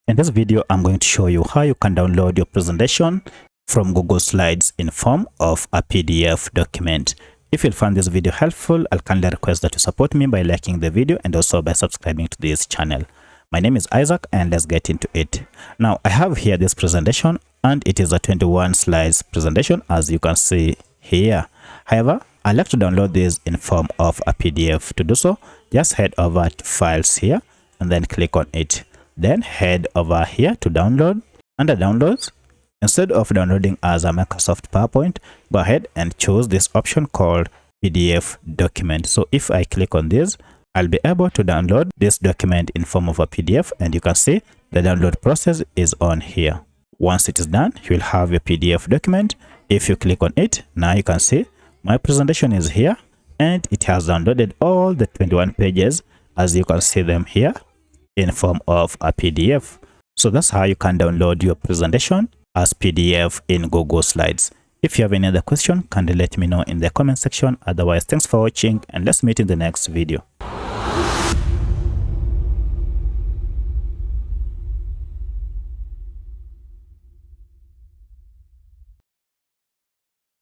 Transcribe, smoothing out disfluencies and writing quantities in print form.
In this video, I'm going to show you how you can download your presentation from Google Slides in form of a PDF document. If you find this video helpful, I'll kindly request that you support me by liking the video and also by subscribing to this channel. My name is Isaac and let's get into it. Now, I have here this presentation and it is a 21 slides presentation as you can see here. However, I like to download this in form of a PDF. To do so, just head over to Files here and then click on it. Then head over here to download. Under downloads, instead of downloading as a Microsoft PowerPoint, go ahead and choose this option called PDF document. So if I click on this, I'll be able to download this document in form of a PDF, and you can see the download process is on here. Once it is done, you'll have your PDF document. If you click on it, now you can see my presentation is here and it has downloaded all the 21 pages as you can see them here in form of a PDF. So that's how you can download your presentation as PDF in Google Slides. If you have any other question, kindly let me know in the comment section. Otherwise, thanks for watching and let's meet in the next video.